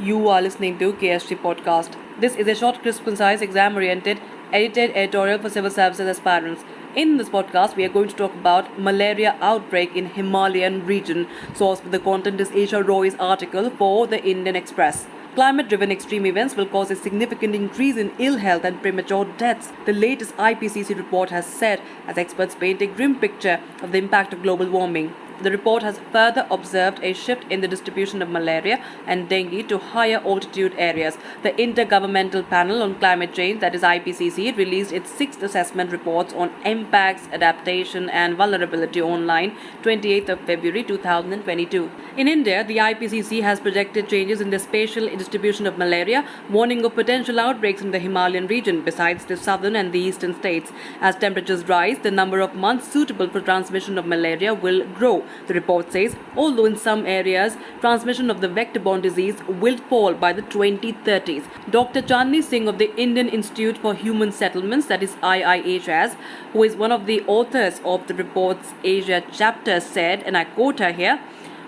You are listening to KSG Podcast. This is a short, crisp, concise, exam-oriented, edited editorial for civil services aspirants. In this podcast, we are going to talk about malaria outbreak in Himalayan region. Source for the content is Asia Roy's article for the Indian Express. Climate-driven extreme events will cause a significant increase in ill health and premature deaths, the latest IPCC report has said, as experts paint a grim picture of the impact of global warming. The report has further observed a shift in the distribution of malaria and dengue to higher altitude areas. The Intergovernmental Panel on Climate Change, that is IPCC, released its sixth assessment reports on impacts, adaptation and vulnerability online 28th of February 2022. In India, the IPCC has projected changes in the spatial distribution of malaria, warning of potential outbreaks in the Himalayan region besides the southern and the eastern states. As temperatures rise, the number of months suitable for transmission of malaria will grow. The report says, although in some areas transmission of the vector-borne disease will fall by the 2030s. Dr. Chandni Singh of the Indian Institute for Human Settlements, that is IIHS, who is one of the authors of the report's Asia chapter, said, and I quote her here,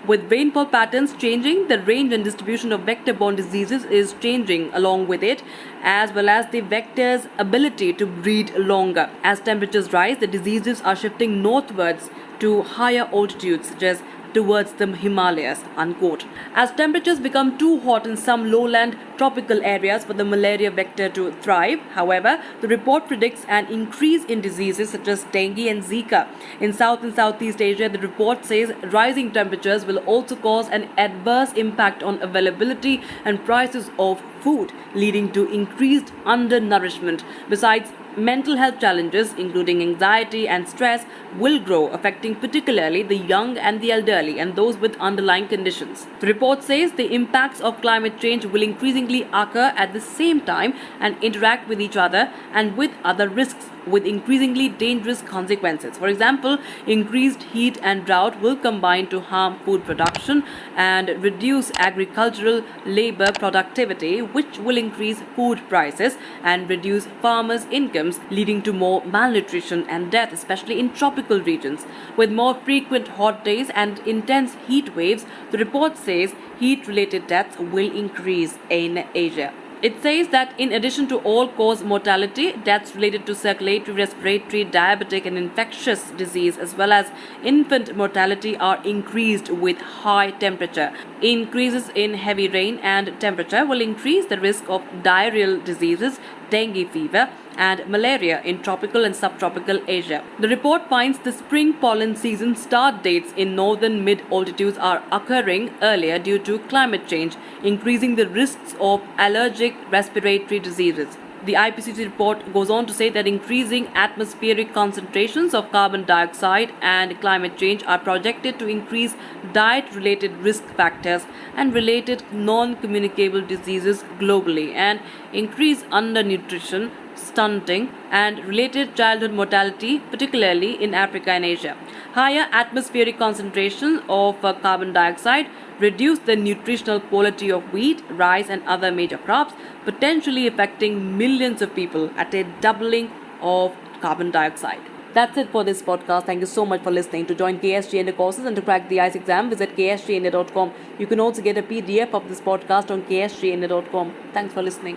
"With rainfall patterns changing, the range and distribution of vector-borne diseases is changing along with it, as well as the vector's ability to breed longer. As temperatures rise, the diseases are shifting northwards to higher altitudes, such as towards the Himalayas," unquote. As temperatures become too hot in some lowland tropical areas for the malaria vector to thrive, however, the report predicts an increase in diseases such as dengue and Zika. In South and Southeast Asia, the report says rising temperatures will also cause an adverse impact on availability and prices of food, leading to increased undernourishment. Besides, mental health challenges, including anxiety and stress, will grow, affecting particularly the young and the elderly and those with underlying conditions. The report says the impacts of climate change will increasingly occur at the same time and interact with each other and with other risks with increasingly dangerous consequences. For example, increased heat and drought will combine to harm food production and reduce agricultural labor productivity, which will increase food prices and reduce farmers' incomes, leading to more malnutrition and death, especially in tropical regions. With more frequent hot days and intense heat waves, the report says heat-related deaths will increase in Asia. It says that in addition to all-cause mortality, deaths related to circulatory, respiratory, diabetic and infectious disease as well as infant mortality are increased with high temperature. Increases in heavy rain and temperature will increase the risk of diarrheal diseases, dengue fever and malaria in tropical and subtropical Asia. The report finds the spring pollen season start dates in northern mid-altitudes are occurring earlier due to climate change, increasing the risks of allergic respiratory diseases. The IPCC report goes on to say that increasing atmospheric concentrations of carbon dioxide and climate change are projected to increase diet-related risk factors and related non-communicable diseases globally and increase undernutrition, stunting and related childhood mortality, particularly in Africa and Asia. Higher atmospheric concentration of carbon dioxide reduce the nutritional quality of wheat, rice and other major crops, potentially affecting millions of people at a doubling of carbon dioxide. That's it for this podcast. Thank you so much for listening. To join KSG India courses and to crack the ICE exam, visit ksgindia.com. You can also get a PDF of this podcast on ksgindia.com. Thanks for listening.